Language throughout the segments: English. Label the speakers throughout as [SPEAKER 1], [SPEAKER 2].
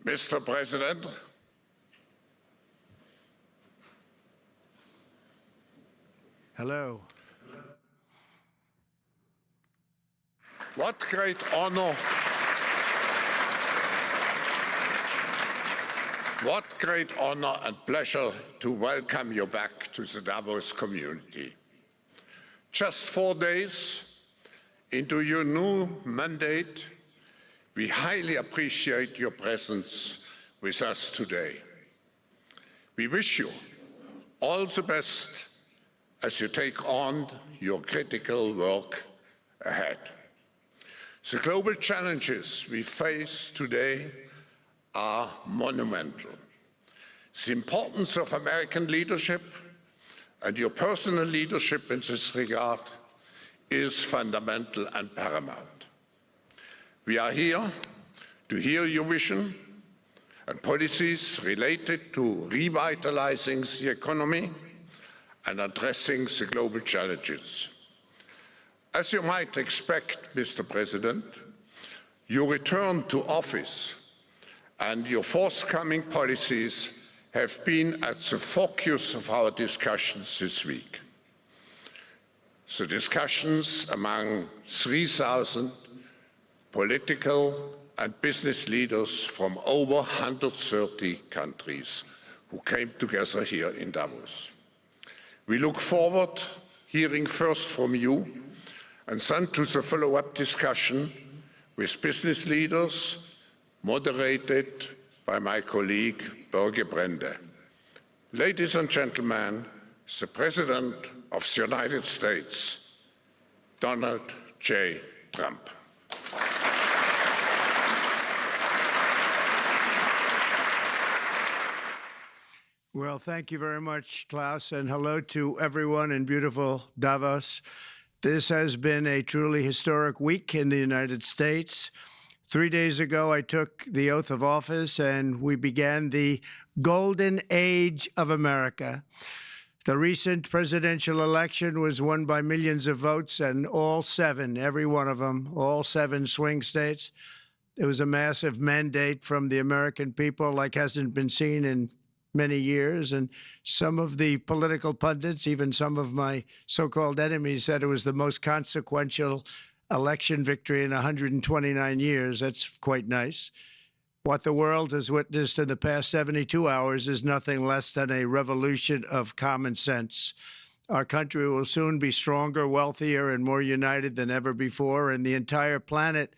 [SPEAKER 1] Mr. President,
[SPEAKER 2] hello.
[SPEAKER 1] what great honor, and pleasure to welcome you back to the Davos community. Just 4 days into your new mandate, we highly appreciate your presence with us today. We wish you all the best as you take on your critical work ahead. The global challenges we face today are monumental. The importance of American leadership and your personal leadership in this regard is fundamental and paramount. We are here to hear your vision and policies related to revitalizing the economy and addressing the global challenges. As you might expect, Mr. President, your return to office and your forthcoming policies have been at the focus of our discussions this week. The discussions among 3,000 political and business leaders from over 130 countries who came together here in Davos. We look forward to hearing first from you and then to the follow-up discussion with business leaders, moderated by my colleague, Børge Brende. Ladies and gentlemen, the President of the United States, Donald J. Trump.
[SPEAKER 2] Well, thank you very much, Klaus, and hello to everyone in beautiful Davos. This has been a truly historic week in the United States. 3 days ago, I took the oath of office, and we began the golden age of America. The recent presidential election was won by millions of votes, and all 7, every one of them, all 7 swing states. It was a massive mandate from the American people like hasn't been seen in many years, and some of the political pundits, even some of my so-called enemies, said it was the most consequential election victory in 129 years. That's quite nice. What the world has witnessed in the past 72 hours is nothing less than a revolution of common sense. Our country will soon be stronger, wealthier, and more united than ever before, and the entire planet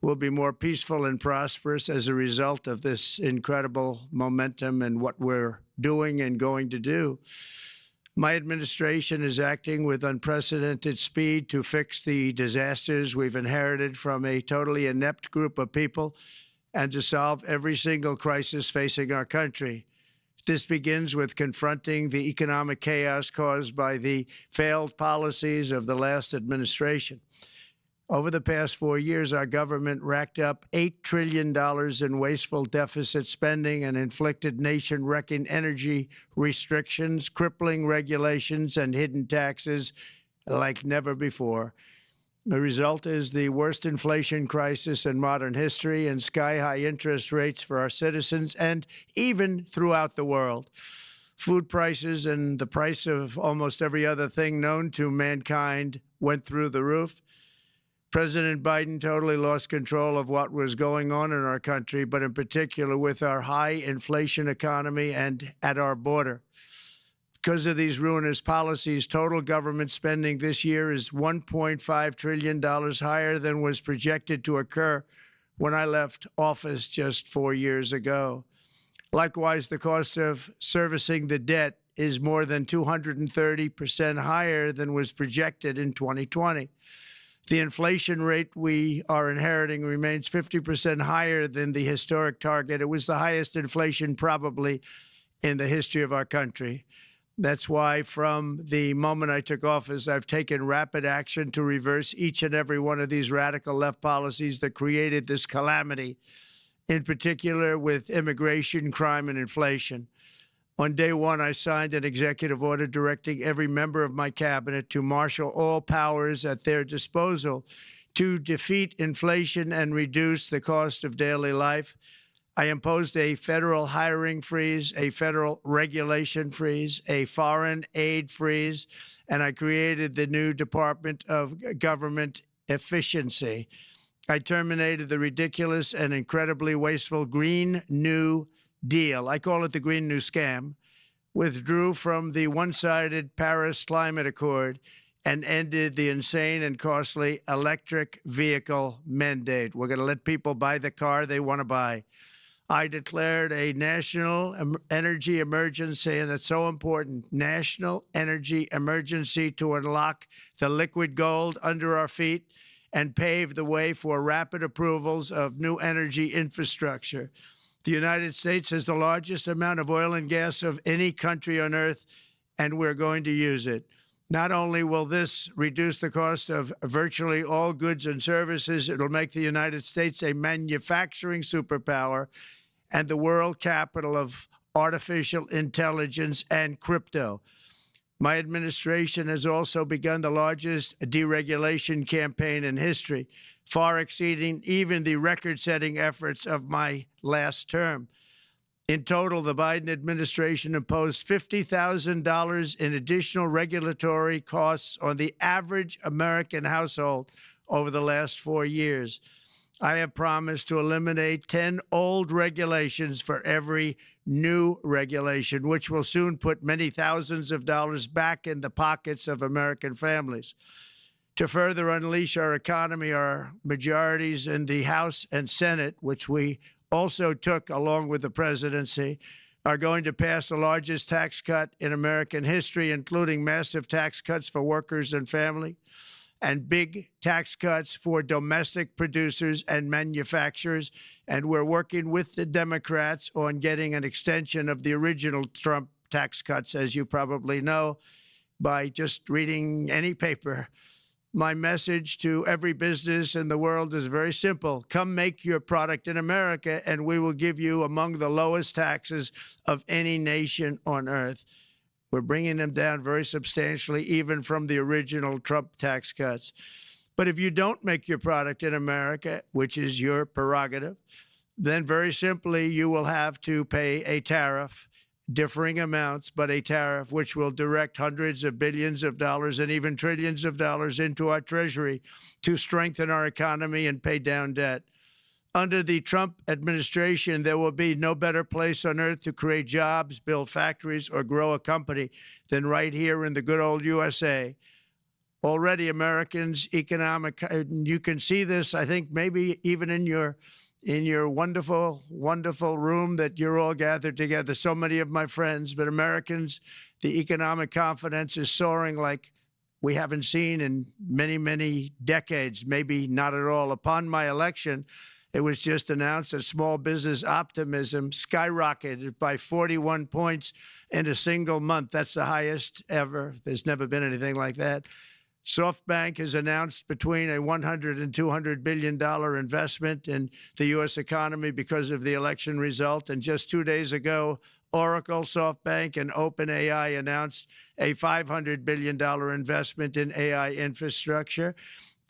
[SPEAKER 2] will be more peaceful and prosperous as a result of this incredible momentum and what we're doing and going to do. My administration is acting with unprecedented speed to fix the disasters we've inherited from a totally inept group of people and to solve every single crisis facing our country. This begins with confronting the economic chaos caused by the failed policies of the last administration. Over the past 4 years, our government racked up $8 trillion in wasteful deficit spending and inflicted nation-wrecking energy restrictions, crippling regulations, and hidden taxes like never before. The result is the worst inflation crisis in modern history and sky-high interest rates for our citizens and even throughout the world. Food prices and the price of almost every other thing known to mankind went through the roof. President Biden totally lost control of what was going on in our country, but in particular with our high inflation economy and at our border. Because of these ruinous policies, total government spending this year is $1.5 trillion higher than was projected to occur when I left office just 4 years ago. Likewise, the cost of servicing the debt is more than 230% higher than was projected in 2020. The inflation rate we are inheriting remains 50% higher than the historic target. It was the highest inflation probably in the history of our country. That's why from the moment I took office, I've taken rapid action to reverse each and every one of these radical left policies that created this calamity, in particular with immigration, crime, and inflation. On day one, I signed an executive order directing every member of my cabinet to marshal all powers at their disposal to defeat inflation and reduce the cost of daily life. I imposed a federal hiring freeze, a federal regulation freeze, a foreign aid freeze, and I created the new Department of Government Efficiency. I terminated the ridiculous and incredibly wasteful Green New Deal. I call it the Green New Scam. Withdrew from the one-sided Paris Climate Accord and ended the insane and costly electric vehicle mandate. We're going to let people buy the car they want to buy. I declared a national energy emergency, and it's so important, national energy emergency to unlock the liquid gold under our feet and pave the way for rapid approvals of new energy infrastructure. The United States has the largest amount of oil and gas of any country on earth, and we're going to use it. Not only will this reduce the cost of virtually all goods and services, it'll make the United States a manufacturing superpower and the world capital of artificial intelligence and crypto. My administration has also begun the largest deregulation campaign in history, far exceeding even the record-setting efforts of my last term. In total, the Biden administration imposed $50,000 in additional regulatory costs on the average American household over the last 4 years. I have promised to eliminate 10 old regulations for every new regulation, which will soon put many thousands of dollars back in the pockets of American families. To further unleash our economy, our majorities in the House and Senate, which we also took along with the presidency, are going to pass the largest tax cut in American history, including massive tax cuts for workers and family, and big tax cuts for domestic producers and manufacturers. And we're working with the Democrats on getting an extension of the original Trump tax cuts, as you probably know, by just reading any paper. My message to every business in the world is very simple. Come make your product in America, and we will give you among the lowest taxes of any nation on earth. We're bringing them down very substantially, even from the original Trump tax cuts. But if you don't make your product in America, which is your prerogative, then very simply you will have to pay a tariff, differing amounts, but a tariff which will direct hundreds of billions of dollars and even trillions of dollars into our treasury to strengthen our economy and pay down debt. Under the Trump administration, there will be no better place on earth to create jobs, build factories, or grow a company than right here in the good old USA. Already, Americans' economic, you can see this, I think, maybe even in your wonderful, wonderful room that you're all gathered together, so many of my friends, but Americans, the economic confidence is soaring like we haven't seen in many, many decades, maybe not at all. Upon my election, it was just announced that small business optimism skyrocketed by 41 points in a single month. That's the highest ever. There's never been anything like that. SoftBank has announced between a $100 and $200 billion investment in the U.S. economy because of the election result. And just 2 days ago, Oracle, SoftBank, and OpenAI announced a $500 billion investment in AI infrastructure.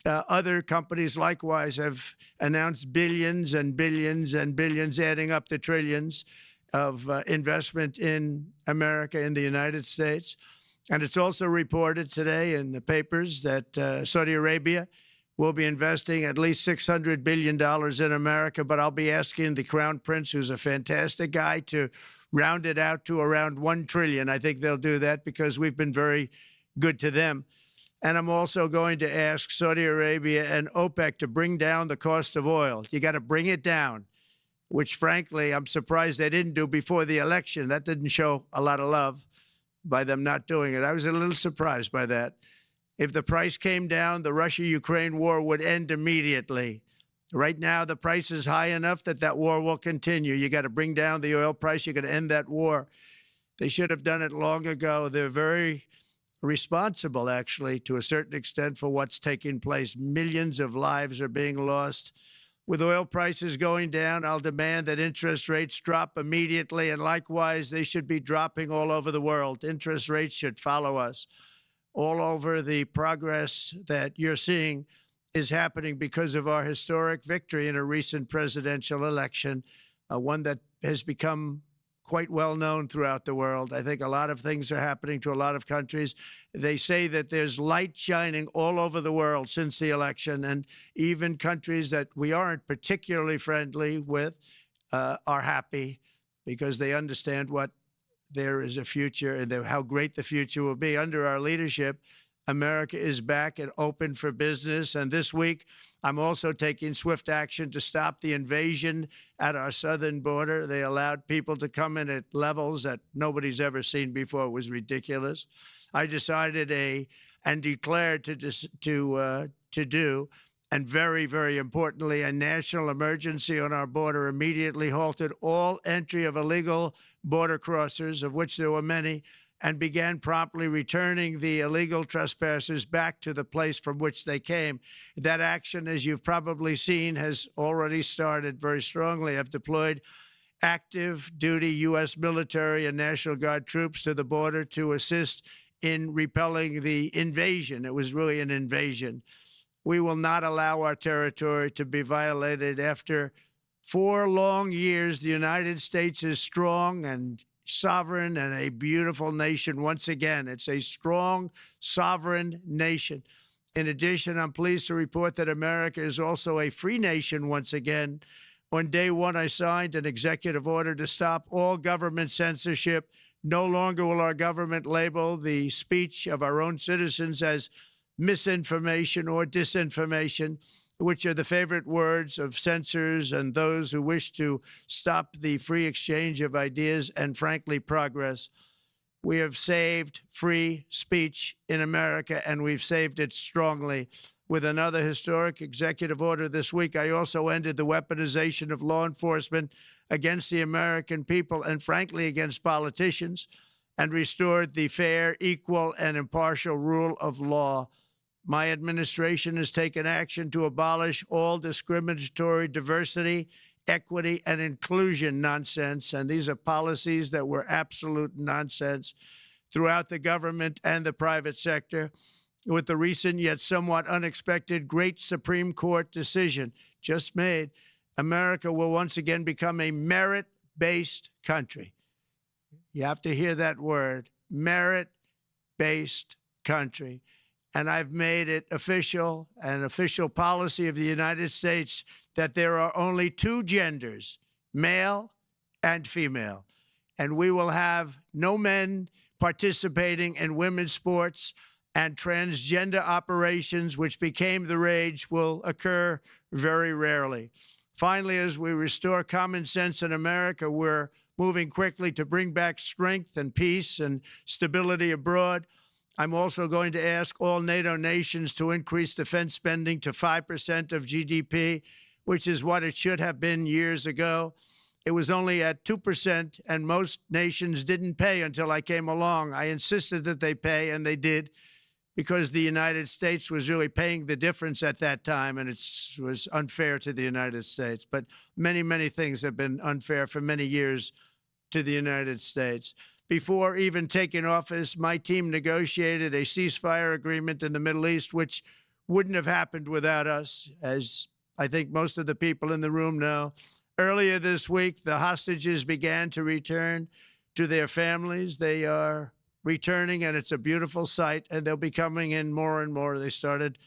[SPEAKER 2] Other companies likewise have announced billions and billions and billions, adding up to trillions of investment in America, in the United States. And it's also reported today in the papers that Saudi Arabia will be investing at least $600 billion in America. But I'll be asking the Crown Prince, who's a fantastic guy, to round it out to around $1 trillion. I think they'll do that because we've been very good to them. And I'm also going to ask Saudi Arabia and OPEC to bring down the cost of oil. You got to bring it down, which, frankly, I'm surprised they didn't do before the election. That didn't show a lot of love by them not doing it. I was a little surprised by that. If the price came down, the Russia-Ukraine war would end immediately. Right now, the price is high enough that that war will continue. You got to bring down the oil price. You got to end that war. They should have done it long ago. They're very responsible, actually, to a certain extent, for what's taking place. Millions of lives are being lost. With oil prices going down, I'll demand that interest rates drop immediately, and likewise, they should be dropping all over the world. Interest rates should follow us. All over, the progress that you're seeing is happening because of our historic victory in a recent presidential election. one that has become quite well known throughout the world. I think a lot of things are happening to a lot of countries. They say that there's light shining all over the world since the election, and even countries that we aren't particularly friendly with are happy because they understand what there is a future and how great the future will be. Under our leadership, America is back and open for business. And this week, I'm also taking swift action to stop the invasion at our southern border. They allowed people to come in at levels that nobody's ever seen before. It was ridiculous. I decided and declared to do, and very, very importantly, a national emergency on our border, immediately halted all entry of illegal border crossers, of which there were many, and began promptly returning the illegal trespassers back to the place from which they came. That action, as you've probably seen, has already started very strongly. I've deployed active duty U.S. military and National Guard troops to the border to assist in repelling the invasion. It was really an invasion. We will not allow our territory to be violated. After 4 long years, the United States is strong and sovereign and a beautiful nation once again. It's a strong, sovereign nation. In addition, I'm pleased to report that America is also a free nation once again. On day one, I signed an executive order to stop all government censorship. No longer will our government label the speech of our own citizens as misinformation or disinformation, which are the favorite words of censors and those who wish to stop the free exchange of ideas and, frankly, progress. We have saved free speech in America, and we've saved it strongly. With another historic executive order this week, I also ended the weaponization of law enforcement against the American people and, frankly, against politicians, and restored the fair, equal, and impartial rule of law. My administration has taken action to abolish all discriminatory diversity, equity, and inclusion nonsense. And these are policies that were absolute nonsense throughout the government and the private sector. With the recent yet somewhat unexpected great Supreme Court decision just made, America will once again become a merit-based country. You have to hear that word, merit-based country. And I've made it official, an official policy of the United States, that there are only 2 genders, male and female. And we will have no men participating in women's sports, and transgender operations, which became the rage, will occur very rarely. Finally, as we restore common sense in America, we're moving quickly to bring back strength and peace and stability abroad. I'm also going to ask all NATO nations to increase defense spending to 5% of GDP, which is what it should have been years ago. It was only at 2%, and most nations didn't pay until I came along. I insisted that they pay, and they did, because the United States was really paying the difference at that time, and it was unfair to the United States. But many, many things have been unfair for many years to the United States. Before even taking office, my team negotiated a ceasefire agreement in the Middle East, which wouldn't have happened without us, as I think most of the people in the room know. Earlier this week, the hostages began to return to their families. They are returning, and it's a beautiful sight, and they'll be coming in more and more. They started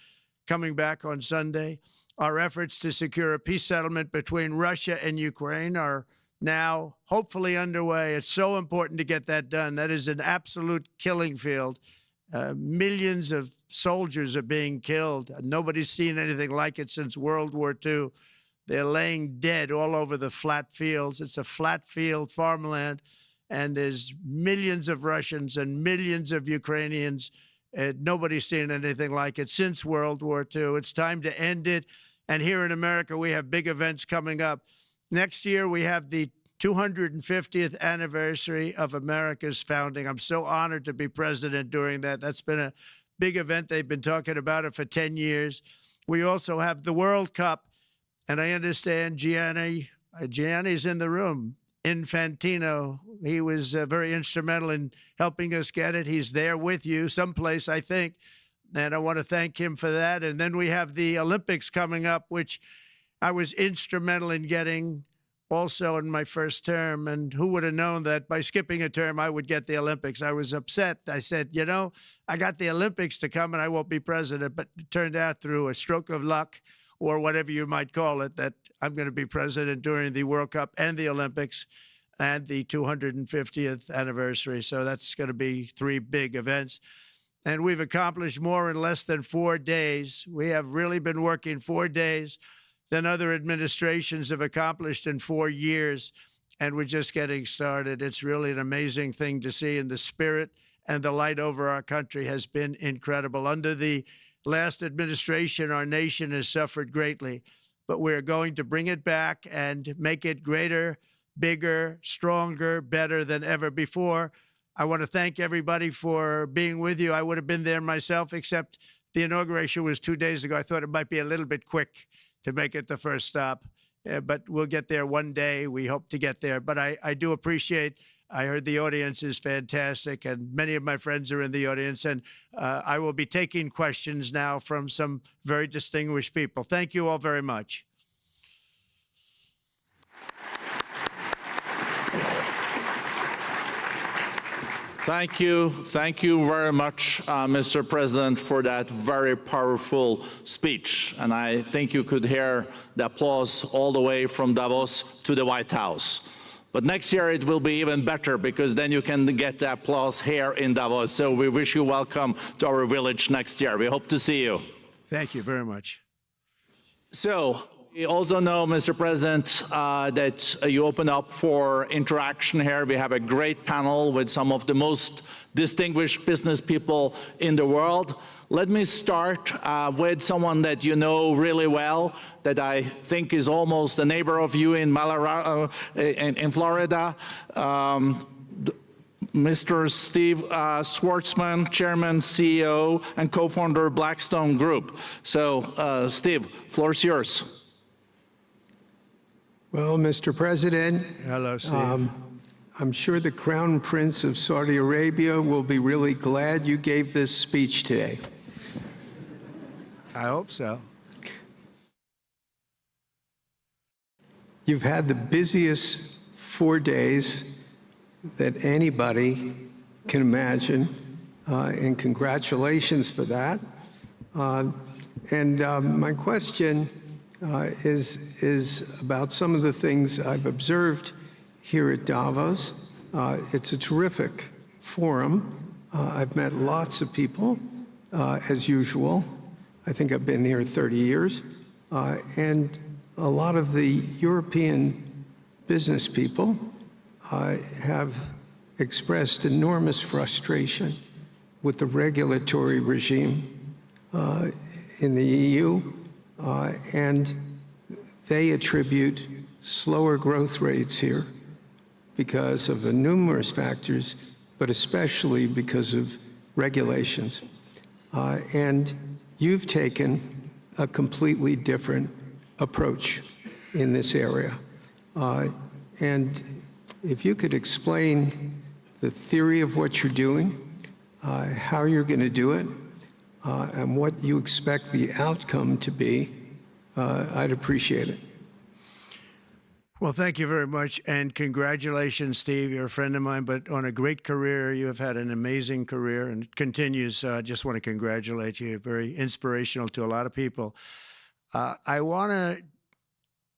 [SPEAKER 2] coming back on Sunday. Our efforts to secure a peace settlement between Russia and Ukraine are now hopefully underway. It's so important to get that done. That is an absolute killing field. Millions of soldiers are being killed. Nobody's seen anything like it since World War II. They're laying dead all over the flat fields. It's a flat field farmland, and there's millions of Russians and millions of Ukrainians. Nobody's seen anything like it since World War II. It's time to end it. And here in America, we have big events coming up. Next year, we have the 250th anniversary of America's founding. I'm so honored to be president during that. That's been a big event. They've been talking about it for 10 years. We also have the World Cup, and I understand Gianni's in the room. Infantino, he was very instrumental in helping us get it. He's there with you someplace, I think, and I want to thank him for that. And then we have the Olympics coming up, which I was instrumental in getting also in my first term. And who would have known that by skipping a term, I would get the Olympics? I was upset. I said, you know, I got the Olympics to come and I won't be president. But it turned out through a stroke of luck, or whatever you might call it, that I'm going to be president during the World Cup and the Olympics and the 250th anniversary. So that's going to be 3 big events. And we've accomplished more in less than 4 days. We have really been working 4 days than other administrations have accomplished in 4 years. And we're just getting started. It's really an amazing thing to see. And the spirit and the light over our country has been incredible. Under the last administration, our nation has suffered greatly, but we're going to bring it back and make it greater, bigger, stronger, better than ever before. I want to thank everybody for being with you. I would have been there myself, except the inauguration was 2 days ago. I thought it might be a little bit quick to make it the first stop, but we'll get there one day. We hope to get there. But I do appreciate, I heard the audience is fantastic, and many of my friends are in the audience, and I will be taking questions now from some very distinguished people. Thank you all very much.
[SPEAKER 3] Thank you. Thank you very much, Mr. President, for that very powerful speech. And I think you could hear the applause all the way from Davos to the White House. But next year it will be even better, because then you can get the applause here in Davos. So we wish you welcome to our village next year. We hope to see you.
[SPEAKER 2] Thank you very much.
[SPEAKER 3] So we also know, Mr. President, that you open up for interaction here. We have a great panel with some of the most distinguished business people in the world. Let me start with someone that you know really well, that I think is almost a neighbor of you in Florida. Mr. Steve Schwarzman, Chairman, CEO, and co-founder of Blackstone Group. So, Steve, floor is yours.
[SPEAKER 4] Well, Mr. President,
[SPEAKER 2] hello, Steve.
[SPEAKER 4] I'm sure the Crown Prince of Saudi Arabia will be really glad you gave this speech today.
[SPEAKER 2] I hope so.
[SPEAKER 4] You've had the busiest 4 days that anybody can imagine, and congratulations for that. My question is about some of the things I've observed here at Davos. It's a terrific forum. I've met lots of people, as usual. I think I've been here 30 years. And a lot of the European business people have expressed enormous frustration with the regulatory regime in the EU. And they attribute slower growth rates here because of numerous factors, but especially because of regulations. And you've taken a completely different approach in this area. And if you could explain the theory of what you're doing, how you're going to do it, and what you expect the outcome to be, I'd appreciate it.
[SPEAKER 2] Well, thank you very much, and congratulations, Steve. You're a friend of mine, but on a great career. You have had an amazing career, and it continues. I just want to congratulate you. Very inspirational to a lot of people. I want to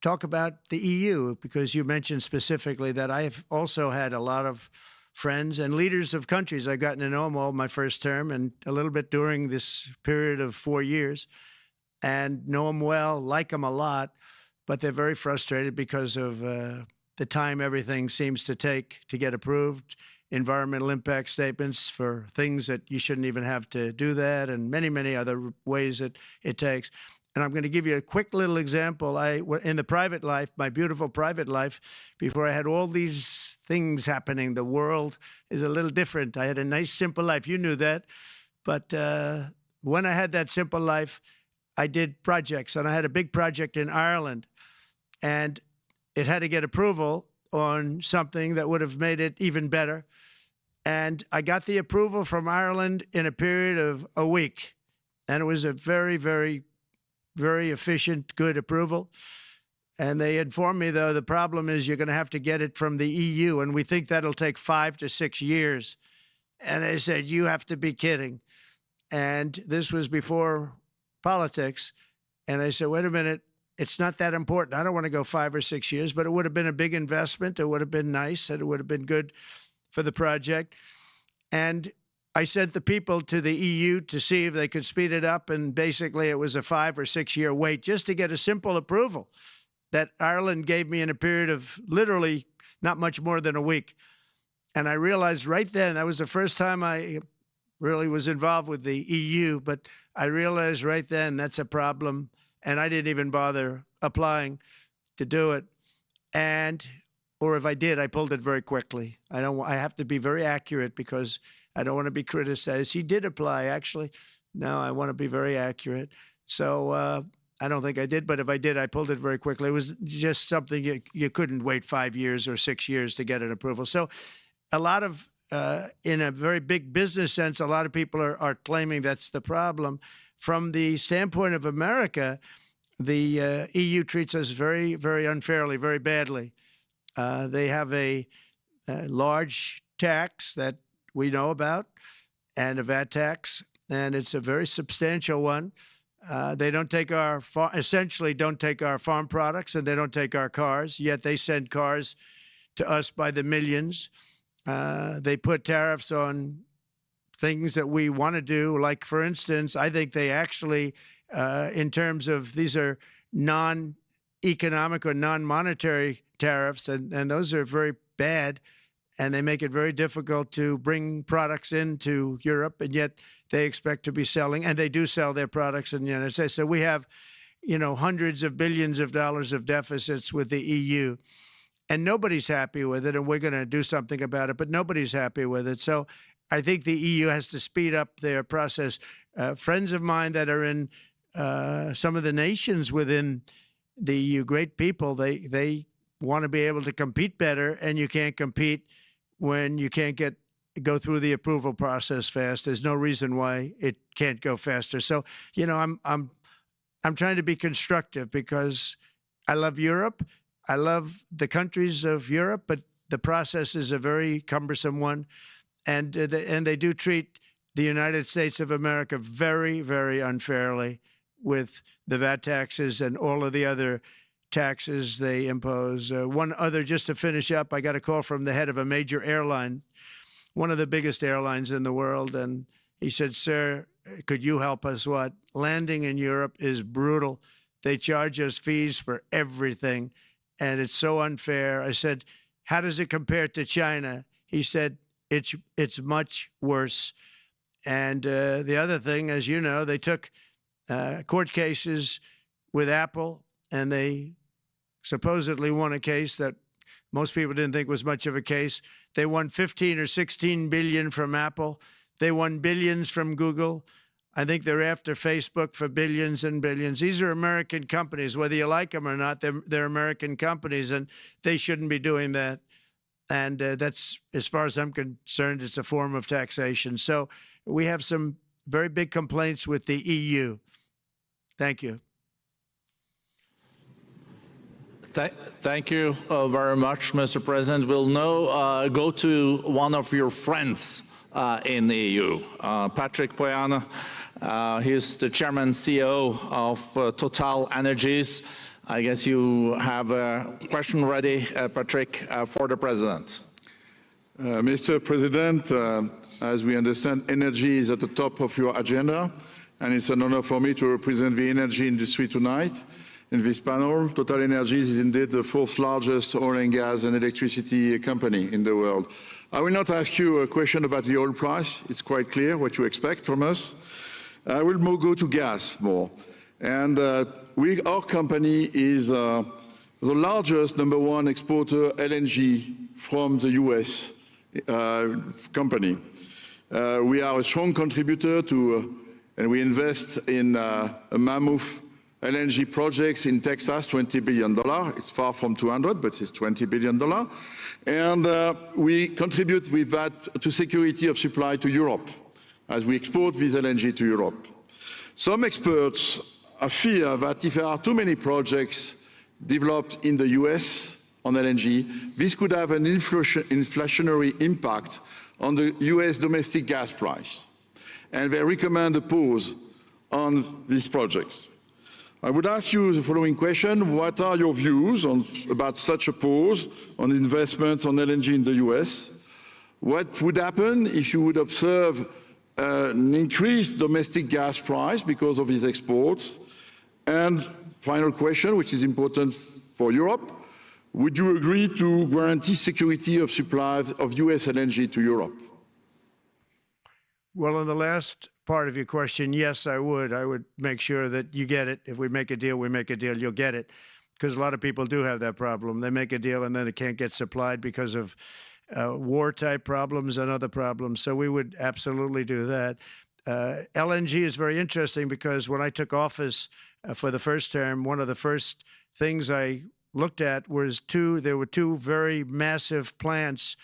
[SPEAKER 2] talk about the EU, because you mentioned specifically that I have also had a lot of friends and leaders of countries. I've gotten to know them all my first term and a little bit during this period of 4 years, and know them well, like them a lot, but they're very frustrated because of the time everything seems to take to get approved, environmental impact statements for things that you shouldn't even have to do that, and many, many other ways that it takes. And I'm going to give you a quick little example. In the private life, my beautiful private life, before I had all these things happening, the world is a little different. I had a nice, simple life. You knew that. But when I had that simple life, I did projects. And I had a big project in Ireland. And it had to get approval on something that would have made it even better. And I got the approval from Ireland in a period of a week. And it was a very, very, very efficient, good approval. And they informed me, though, the problem is you're going to have to get it from the EU, and we think that'll take 5 to 6 years. And I said, you have to be kidding. And this was before politics. And I said, wait a minute, it's not that important. I don't want to go 5 or 6 years, but it would have been a big investment. It would have been nice, and it would have been good for the project. And I sent the people to the EU to see if they could speed it up. And basically, it was a 5 or 6 year wait just to get a simple approval that Ireland gave me in a period of literally not much more than a week. And I realized right then, that was the first time I really was involved with the EU, but I realized right then that's a problem. And I didn't even bother applying to do it. Or if I did, I pulled it very quickly. I have to be very accurate because I don't want to be criticized. He did apply, actually. No, I want to be very accurate. So I don't think I did, but if I did, I pulled it very quickly. It was just something you couldn't wait 5 years or 6 years to get an approval. So a lot of, in a very big business sense, a lot of people are claiming that's the problem. From the standpoint of America, the EU treats us very, very unfairly, very badly. They have a large tax that we know about, and a VAT tax, and it's a very substantial one. They don't take essentially don't take our farm products, and they don't take our cars, yet they send cars to us by the millions. They put tariffs on things that we want to do, like, for instance, I think they actually, in terms of these are non-economic or non-monetary tariffs, and those are very bad, and they make it very difficult to bring products into Europe, and yet they expect to be selling, and they do sell their products in the United States. So we have, hundreds of billions of dollars of deficits with the EU, and nobody's happy with it, and we're going to do something about it, but nobody's happy with it. So I think the EU has to speed up their process. Friends of mine that are in some of the nations within the EU, great people, they want to be able to compete better, and you can't compete when you can't go through the approval process fast. There's no reason why it can't go faster. So, I'm trying to be constructive because I love Europe. I love the countries of Europe, but the process is a very cumbersome one. And they do treat the United States of America very, very unfairly with the VAT taxes and all of the other taxes they impose. One other, just to finish up, I got a call from the head of a major airline, one of the biggest airlines in the world, and he said, sir, could you help us? What? Landing in Europe is brutal. They charge us fees for everything, and it's so unfair. I said, how does it compare to China? He said, it's much worse. And the other thing, as you know, they took court cases with Apple, and they supposedly won a case that most people didn't think was much of a case. They won 15 or 16 billion from Apple. They won billions from Google. I think they're after Facebook for billions and billions. These are American companies. Whether you like them or not, they're American companies, and they shouldn't be doing that. And that's, as far as I'm concerned, it's a form of taxation. So we have some very big complaints with the EU. Thank you.
[SPEAKER 3] Thank you very much, Mr. President. We'll now go to one of your friends in the EU, Patrick Pouyanné. He's the chairman CEO of Total Energies. I guess you have a question ready, Patrick, for the president.
[SPEAKER 5] Mr. President, as we understand, energy is at the top of your agenda, and it's an honor for me to represent the energy industry tonight. In this panel, Total Energies is indeed the fourth largest oil and gas and electricity company in the world. I will not ask you a question about the oil price. It's quite clear what you expect from us. I will go to gas more. And our company is the largest #1 exporter LNG from the US company. We are a strong contributor to, and we invest in a mammoth LNG projects in Texas, $20 billion. It's far from 200, but it's $20 billion. And we contribute with that to security of supply to Europe, as we export this LNG to Europe. Some experts fear that if there are too many projects developed in the US on LNG, this could have an inflationary impact on the US domestic gas price. And they recommend a pause on these projects. I would ask you the following question: what are your views about such a pause on investments on LNG in the US? What would happen if you would observe an increased domestic gas price because of these exports? And final question, which is important for Europe: would you agree to guarantee security of supply of US LNG to Europe?
[SPEAKER 2] Well, in the last part of your question, yes, I would. I would make sure that you get it. If we make a deal, we make a deal, you'll get it. Because a lot of people do have that problem. They make a deal and then it can't get supplied because of war-type problems and other problems. So we would absolutely do that. LNG is very interesting because when I took office for the first term, one of the first things I looked at was there were two very massive plants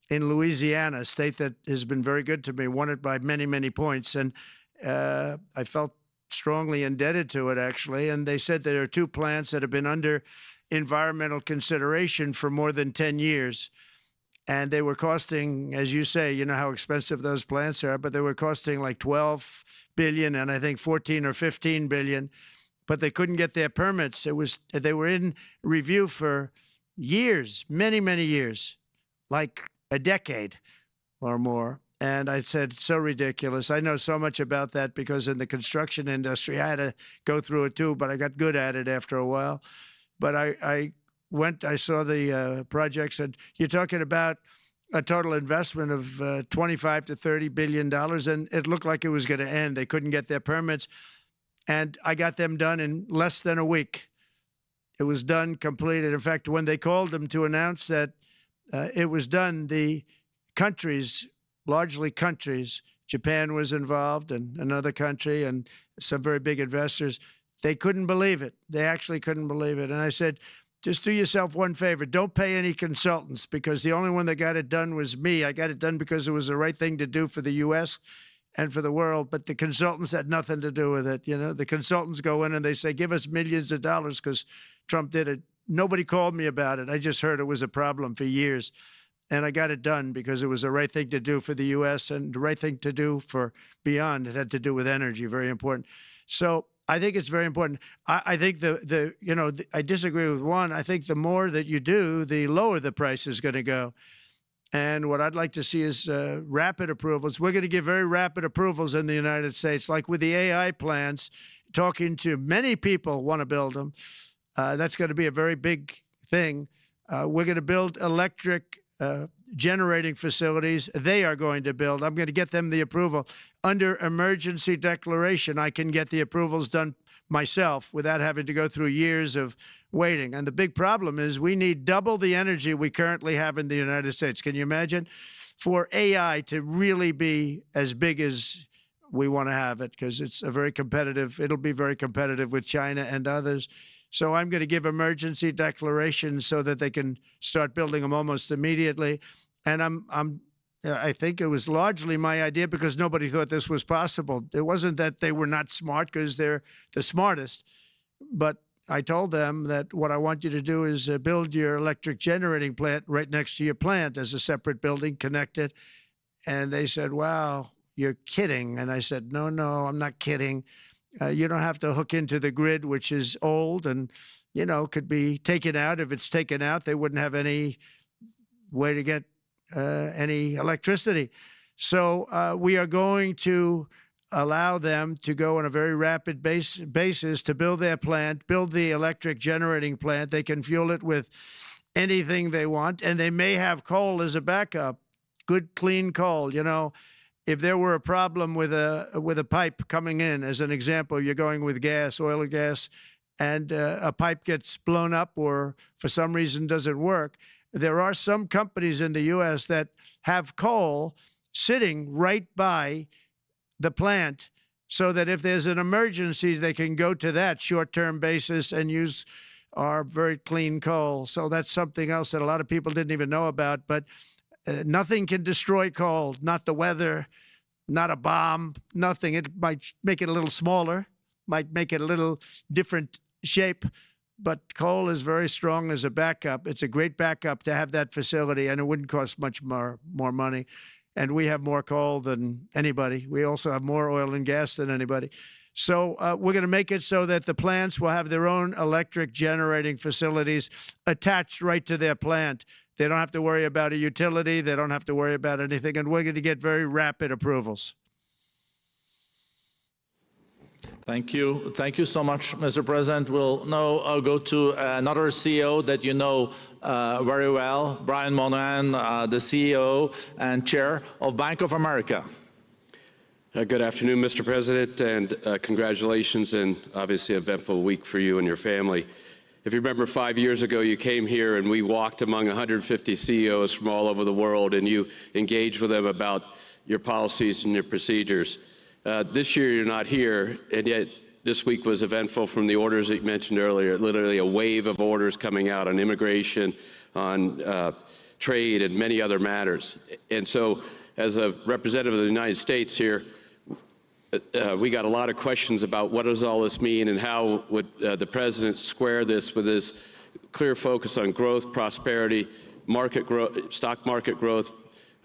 [SPEAKER 2] in Louisiana, a state that has been very good to me, won it by many, many points. And I felt strongly indebted to it, actually. And they said there are two plants that have been under environmental consideration for more than 10 years. And they were costing, as you say, you know how expensive those plants are, but they were costing like 12 billion and I think 14 or 15 billion, but they couldn't get their permits. They were in review for years, many, many years, like a decade or more. And I said, so ridiculous. I know so much about that because in the construction industry, I had to go through it too, but I got good at it after a while. But I saw the projects, and you're talking about a total investment of 25 to $30 billion, and it looked like it was going to end. They couldn't get their permits, and I got them done in less than a week. It was done, completed. In fact, when they called them to announce that it was done, the countries, largely countries, Japan was involved and another country and some very big investors, they couldn't believe it. They actually couldn't believe it. And I said, just do yourself one favor. Don't pay any consultants, because the only one that got it done was me. I got it done because it was the right thing to do for the U.S. and for the world, but the consultants had nothing to do with it. You know, the consultants go in and they say, give us millions of dollars because Trump did it. Nobody called me about it. I just heard it was a problem for years. And I got it done because it was the right thing to do for the U.S. and the right thing to do for beyond. It had to do with energy, very important. So I think it's very important. I think I disagree with one. I think the more that you do, the lower the price is going to go. And what I'd like to see is rapid approvals. We're going to give very rapid approvals in the United States, like with the AI plants, talking to many people want to build them. That's going to be a very big thing. We're going to build electric generating facilities. They are going to build. I'm going to get them the approval. Under emergency declaration, I can get the approvals done myself without having to go through years of waiting. And the big problem is we need double the energy we currently have in the United States. Can you imagine? For AI to really be as big as we want to have it, because it's a very competitive, it'll be very competitive with China and others. So I'm going to give emergency declarations so that they can start building them almost immediately. And I think it was largely my idea because nobody thought this was possible. It wasn't that they were not smart, because they're the smartest. But I told them that what I want you to do is build your electric generating plant right next to your plant as a separate building, connected. And they said, wow, you're kidding. And I said, no, I'm not kidding. You don't have to hook into the grid, which is old and, could be taken out. If it's taken out, they wouldn't have any way to get any electricity. So we are going to allow them to go on a very rapid basis to build their plant, build the electric generating plant. They can fuel it with anything they want, and they may have coal as a backup, good, clean coal. If there were a problem with a pipe coming in, as an example, you're going with gas, oil or gas, and a pipe gets blown up or for some reason doesn't work, there are some companies in the U.S. that have coal sitting right by the plant so that if there's an emergency, they can go to that short-term basis and use our very clean coal. So that's something else that a lot of people didn't even know about. But nothing can destroy coal, not the weather, not a bomb, nothing. It might make it a little smaller, might make it a little different shape, but coal is very strong as a backup. It's a great backup to have that facility, and it wouldn't cost much more money. And we have more coal than anybody. We also have more oil and gas than anybody. So we're going to make it so that the plants will have their own electric generating facilities attached right to their plant. They don't have to worry about a utility. They don't have to worry about anything. And we're going to get very rapid approvals.
[SPEAKER 3] Thank you. Thank you so much, Mr. President. We'll now go to another CEO that you know very well, Brian Moynihan, the CEO and Chair of Bank of America.
[SPEAKER 6] Good afternoon, Mr. President, and congratulations, and obviously an eventful week for you and your family. If you remember 5 years ago, you came here and we walked among 150 CEOs from all over the world, and you engaged with them about your policies and your procedures. This year, you're not here, and yet this week was eventful from the orders that you mentioned earlier, literally a wave of orders coming out on immigration, on trade, and many other matters. And so, as a representative of the United States here, we got a lot of questions about what does all this mean and how would the president square this with his clear focus on growth, prosperity, market growth, stock market growth,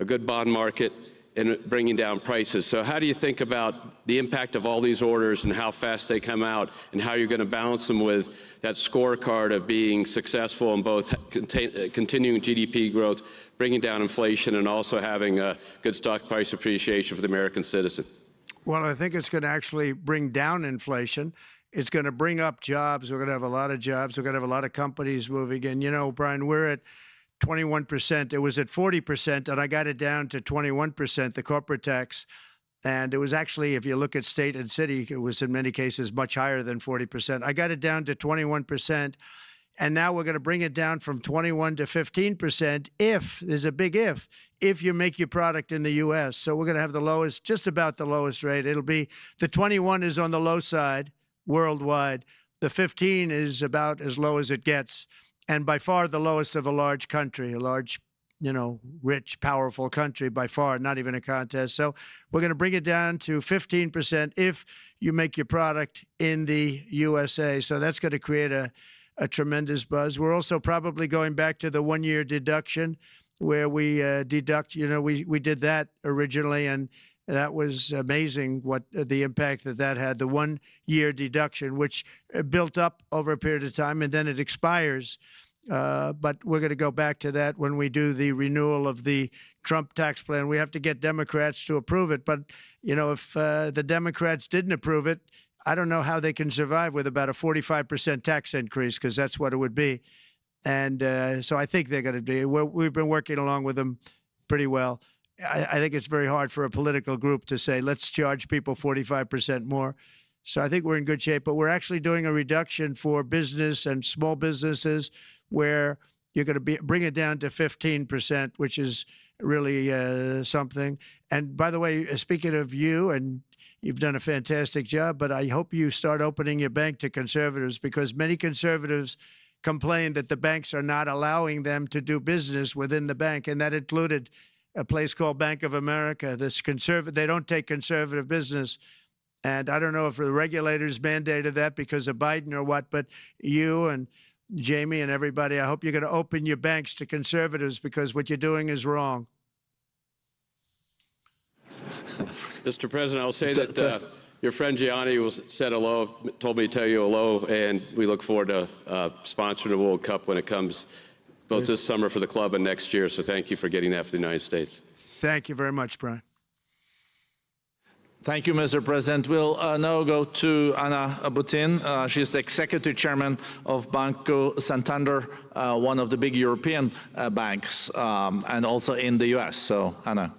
[SPEAKER 6] a good bond market, and bringing down prices. So how do you think about the impact of all these orders and how fast they come out, and how you're going to balance them with that scorecard of being successful in both continuing GDP growth, bringing down inflation, and also having a good stock price appreciation for the American citizen?
[SPEAKER 2] Well, I think it's going to actually bring down inflation. It's going to bring up jobs. We're going to have a lot of jobs. We're going to have a lot of companies moving in. You know, Brian, we're at 21%. It was at 40%, and I got it down to 21%, the corporate tax. And it was actually, if you look at state and city, it was in many cases much higher than 40%. I got it down to 21%. And now we're going to bring it down from 21 to 15% if, there's a big if you make your product in the U.S. So we're going to have the lowest, just about the lowest rate. It'll be, the 21 is on the low side worldwide. The 15 is about as low as it gets. And by far the lowest of a large country, a large, you know, rich, powerful country, by far, not even a contest. So we're going to bring it down to 15% if you make your product in the USA. So that's going to create a tremendous buzz. We're also probably going back to the one-year deduction where we deduct, you know, we did that originally, and that was amazing what the impact that had, the one-year deduction, which built up over a period of time, and then it expires. But we're going to go back to that when we do the renewal of the Trump tax plan. We have to get Democrats to approve it. But, you know, if the Democrats didn't approve it, I don't know how they can survive with about a 45% tax increase, because that's what it would be. And so I think they're going to be. We've been working along with them pretty well. I think it's very hard for a political group to say, let's charge people 45% more. So I think we're in good shape. But we're actually doing a reduction for business and small businesses where you're going to bring it down to 15%, which is really something. And by the way, speaking of you, and you've done a fantastic job, but I hope you start opening your bank to conservatives, because many conservatives complain that the banks are not allowing them to do business within the bank, and that included a place called Bank of America. They don't take conservative business. And I don't know if the regulators mandated that because of Biden or what, but you and Jamie and everybody, I hope you're going to open your banks to conservatives, because what you're doing is wrong.
[SPEAKER 6] Mr. President, I'll say that your friend Gianni said hello, told me to tell you hello, and we look forward to sponsoring the World Cup when it comes, both this summer for the club and next year. So thank you for getting that for the United States.
[SPEAKER 2] Thank you very much, Brian.
[SPEAKER 3] Thank you, Mr. President. We'll now go to Anna Butin. She's the Executive Chairman of Banco Santander, one of the big European banks, and also in the U.S. So, Anna.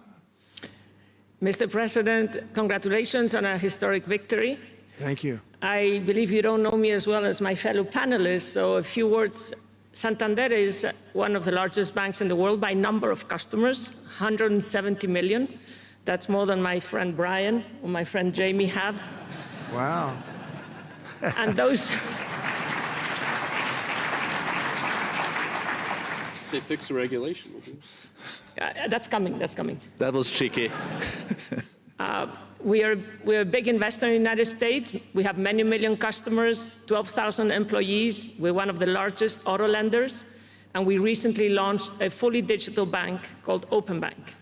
[SPEAKER 7] Mr. President, congratulations on a historic victory.
[SPEAKER 2] Thank you.
[SPEAKER 7] I believe you don't know me as well as my fellow panelists, so a few words. Santander is one of the largest banks in the world by number of customers, 170 million. That's more than my friend Brian or my friend Jamie have.
[SPEAKER 2] Wow.
[SPEAKER 7] And those...
[SPEAKER 6] They fixed the regulation.
[SPEAKER 7] That's coming, that's coming.
[SPEAKER 3] That was cheeky.
[SPEAKER 7] we're a big investor in the United States. We have many million customers, 12,000 employees. We're one of the largest auto lenders. And we recently launched a fully digital bank called Open Bank.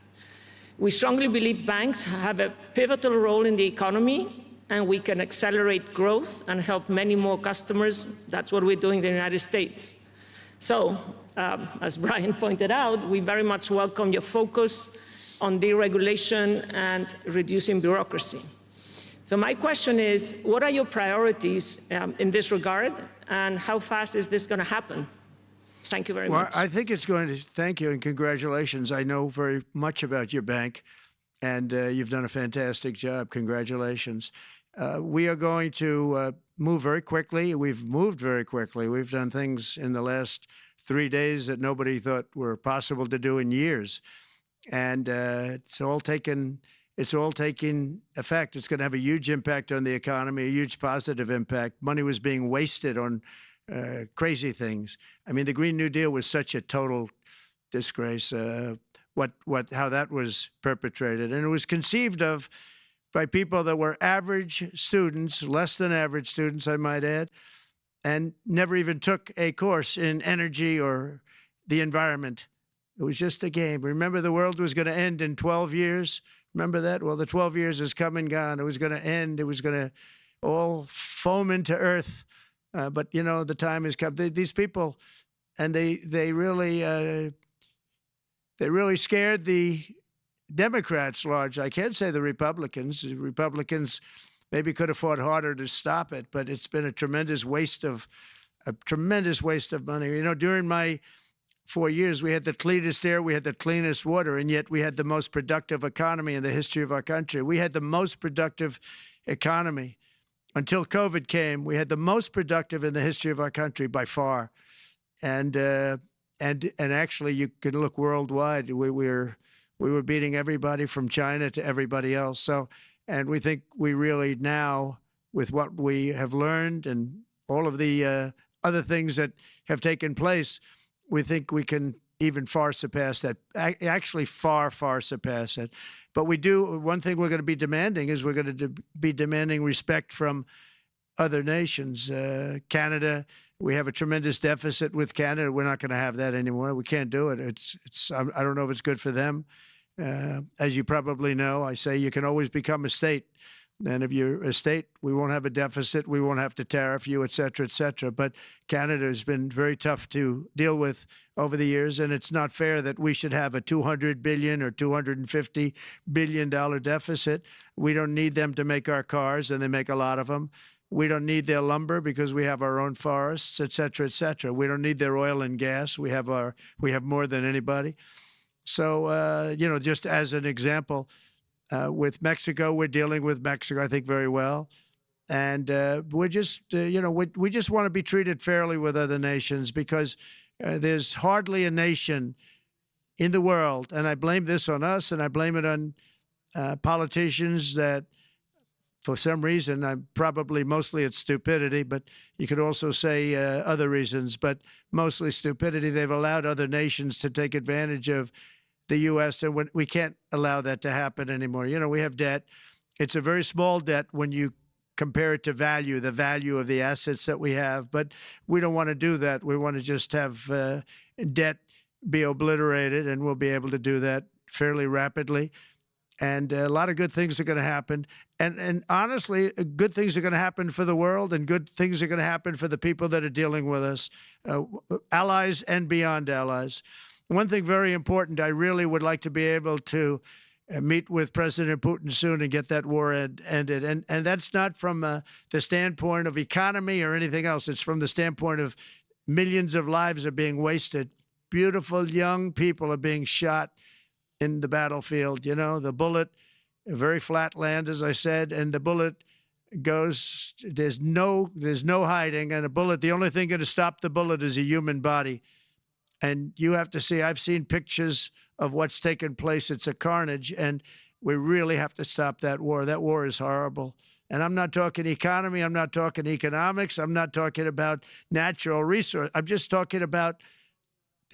[SPEAKER 7] We strongly believe banks have a pivotal role in the economy, and we can accelerate growth and help many more customers. That's what we're doing in the United States. So, as Brian pointed out, we very much welcome your focus on deregulation and reducing bureaucracy. So my question is, what are your priorities in this regard, and how fast is this going to happen? Thank you very much.
[SPEAKER 2] Well, I think it's going to, thank you and congratulations. I know very much about your bank, and you've done a fantastic job. Congratulations. We are going to move very quickly. We've moved very quickly. We've done things in the last 3 days that nobody thought were possible to do in years. And it's all taking effect. It's going to have a huge impact on the economy, a huge positive impact. Money was being wasted on crazy things. I mean, the Green New Deal was such a total disgrace, how that was perpetrated. And it was conceived of by people that were average students, less than average students, I might add, and never even took a course in energy or the environment. It was just a game. Remember, the world was going to end in 12 years? Remember that? Well, the 12 years has come and gone. It was going to end. It was going to all foam into earth. But, you know, the time has come. These people, and they really scared the Democrats large. I can't say the Republicans. The Republicans maybe could have fought harder to stop it, but it's been a tremendous waste of money. You know, during my 4 years, we had the cleanest air, we had the cleanest water, and yet we had the most productive economy in the history of our country. We had the most productive economy. Until COVID came, we had the most productive in the history of our country by far. And actually, you can look worldwide. We were beating everybody from China to everybody else. So, and we think we really now, with what we have learned and all of the other things that have taken place, we think we can even far surpass that, actually far, far surpass it. But we do, one thing we're going to be demanding is we're going to be demanding respect from other nations. Canada, we have a tremendous deficit with Canada. We're not going to have that anymore. We can't do it. I don't know if it's good for them. As you probably know, I say you can always become a state. And if you're a state, we won't have a deficit. We won't have to tariff you, et cetera, et cetera. But Canada has been very tough to deal with over the years, and it's not fair that we should have a $200 billion or $250 billion deficit. We don't need them to make our cars, and they make a lot of them. We don't need their lumber because we have our own forests, et cetera, et cetera. We don't need their oil and gas. We have more than anybody. So, you know, just as an example, with Mexico, we're dealing with Mexico, I think, very well. And we're just, you know, we just want to be treated fairly with other nations because there's hardly a nation in the world, and I blame this on us, and I blame it on politicians that, for some reason, probably mostly it's stupidity, but you could also say other reasons, but mostly stupidity. They've allowed other nations to take advantage of the U.S., and we can't allow that to happen anymore. You know, we have debt. It's a very small debt when you compare it to value, the value of the assets that we have, but we don't want to do that. We want to just have debt be obliterated, and we'll be able to do that fairly rapidly. And a lot of good things are going to happen. And honestly, good things are going to happen for the world, and good things are going to happen for the people that are dealing with us, allies and beyond allies. One thing very important, I really would like to be able to meet with President Putin soon and get that war ended. And that's not from the standpoint of economy or anything else. It's from the standpoint of millions of lives are being wasted. Beautiful young people are being shot in the battlefield. You know, the bullet, very flat land, as I said, and the bullet goes, there's no hiding. And a bullet, the only thing going to stop the bullet is a human body. And you have to see, I've seen pictures of what's taken place. It's a carnage, and we really have to stop that war. That war is horrible. And I'm not talking economy. I'm not talking economics. I'm not talking about natural resource. I'm just talking about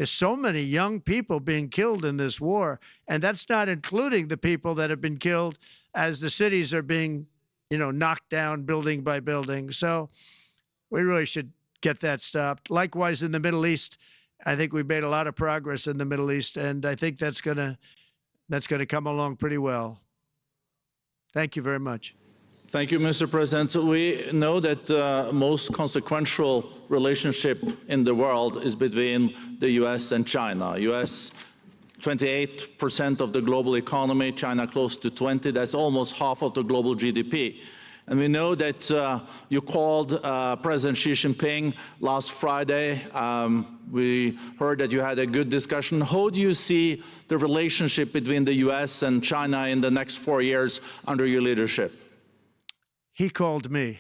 [SPEAKER 2] There's so many young people being killed in this war, and that's not including the people that have been killed as the cities are being, knocked down building by building. So we really should get that stopped. Likewise, in the Middle East, I think we've made a lot of progress in the Middle East, and I think that's gonna come along pretty well. Thank you very much.
[SPEAKER 3] Thank you, Mr. President. We know that the most consequential relationship in the world is between the U.S. and China. U.S. 28% of the global economy, China close to 20. That's almost half of the global GDP. And we know that you called President Xi Jinping last Friday. We heard that you had a good discussion. How do you see the relationship between the U.S. and China in the next 4 years under your leadership?
[SPEAKER 2] He called me,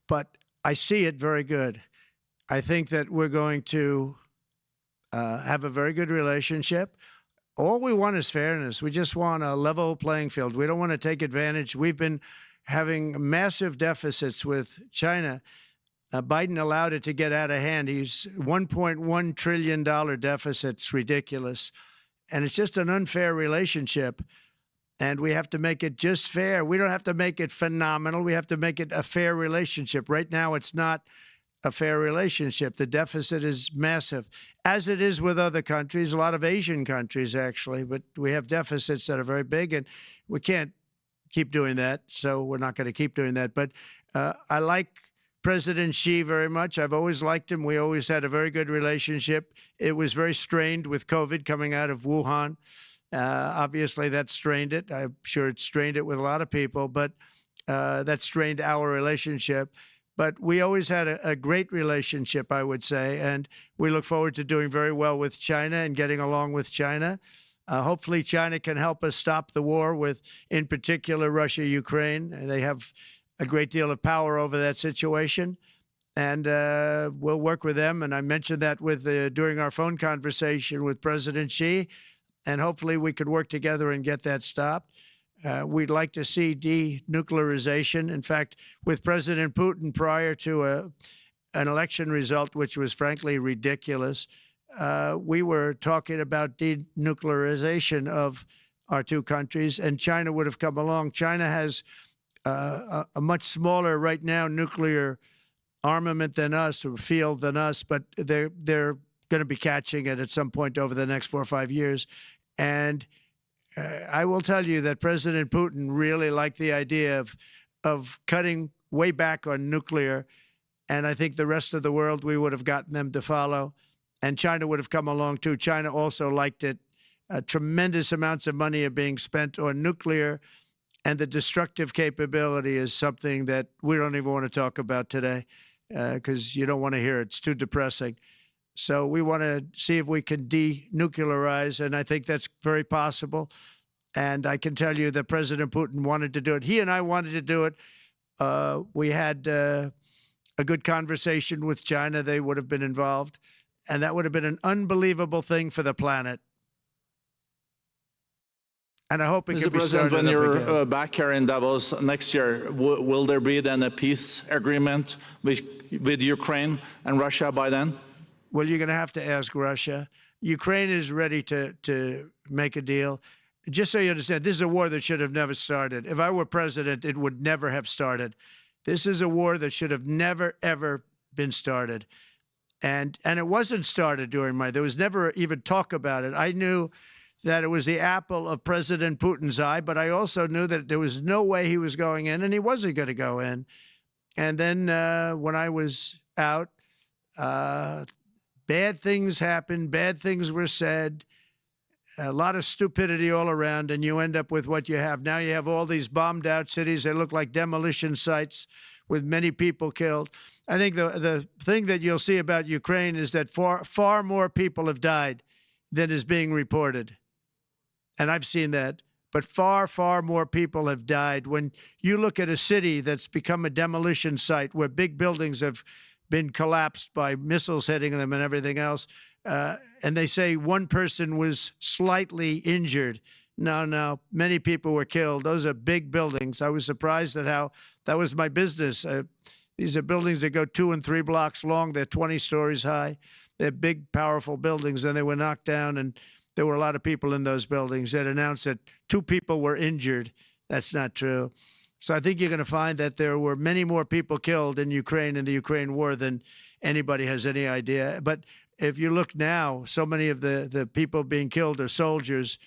[SPEAKER 2] but I see it very good. I think that we're going to have a very good relationship. All we want is fairness. We just want a level playing field. We don't want to take advantage. We've been having massive deficits with China. Biden allowed it to get out of hand. He's $1.1 trillion deficit. It's ridiculous. And it's just an unfair relationship. And we have to make it just fair. We don't have to make it phenomenal. We have to make it a fair relationship. Right now, it's not a fair relationship. The deficit is massive, as it is with other countries, a lot of Asian countries, actually. But we have deficits that are very big, and we can't keep doing that. So we're not going to keep doing that. But I like President Xi very much. I've always liked him. We always had a very good relationship. It was very strained with COVID coming out of Wuhan. Obviously, that strained it. I'm sure it strained it with a lot of people, but that strained our relationship. But we always had a great relationship, I would say, and we look forward to doing very well with China and getting along with China. Hopefully, China can help us stop the war with, in particular, Russia, Ukraine. They have a great deal of power over that situation, and we'll work with them. And I mentioned that during our phone conversation with President Xi. And hopefully we could work together and get that stopped. We'd like to see denuclearization. In fact, with President Putin, prior to an election result, which was frankly ridiculous, we were talking about denuclearization of our two countries, and China would have come along. China has a much smaller, right now, nuclear armament than us, or field than us, but they're going to be catching it at some point over the next 4 or 5 years. And I will tell you that President Putin really liked the idea of cutting way back on nuclear. And I think the rest of the world, we would have gotten them to follow. And China would have come along, too. China also liked it. Tremendous amounts of money are being spent on nuclear. And the destructive capability is something that we don't even want to talk about today because you don't want to hear it. It's too depressing. So we want to see if we can denuclearize, and I think that's very possible. And I can tell you that President Putin wanted to do it. He and I wanted to do it. We had a good conversation with China. They would have been involved, and that would have been an unbelievable thing for the planet. And I hope it can be started up again.
[SPEAKER 3] Mr. President, when you're back here in Davos next year, will there be then a peace agreement with Ukraine and Russia by then?
[SPEAKER 2] Well, you're going to have to ask Russia. Ukraine is ready to make a deal. Just so you understand, this is a war that should have never started. If I were president, it would never have started. This is a war that should have never, ever been started. And it wasn't started during there was never even talk about it. I knew that it was the apple of President Putin's eye, but I also knew that there was no way he was going in, and he wasn't going to go in. And then when I was out, bad things happened, bad things were said, a lot of stupidity all around, and you end up with what you have. Now you have all these bombed out cities. They look like demolition sites with many people killed. I think the thing that you'll see about Ukraine is that far more people have died than is being reported. And I've seen that. But far, far more people have died. When you look at a city that's become a demolition site where big buildings have been collapsed by missiles hitting them and everything else, and they say one person was slightly injured. No, many people were killed. Those are big buildings. I was surprised at how that was my business. These are buildings that go 2 and 3 blocks long. They're 20 stories high. They're big, powerful buildings, and they were knocked down, and there were a lot of people in those buildings. That announced that 2 people were injured. That's not true. So I think you're going to find that there were many more people killed in Ukraine in the Ukraine war than anybody has any idea. But if you look now, so many of the people being killed are soldiers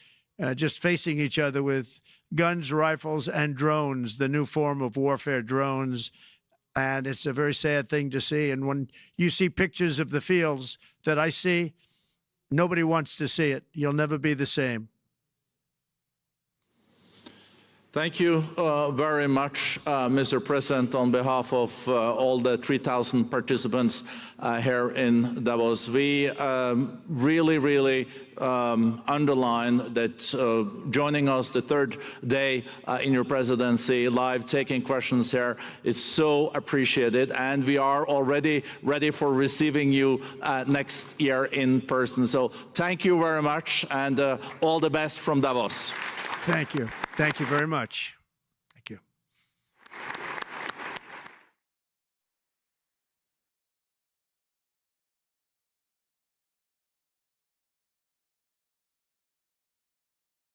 [SPEAKER 2] just facing each other with guns, rifles, and drones, the new form of warfare, drones. And it's a very sad thing to see. And when you see pictures of the fields that I see, nobody wants to see it. You'll never be the same.
[SPEAKER 3] Thank you very much, Mr. President, on behalf of all the 3,000 participants here in Davos. We really underline that joining us the 3rd day in your presidency, live taking questions here is so appreciated, and we are already ready for receiving you next year in person. So thank you very much, and all the best from Davos.
[SPEAKER 2] Thank you. Thank you very much.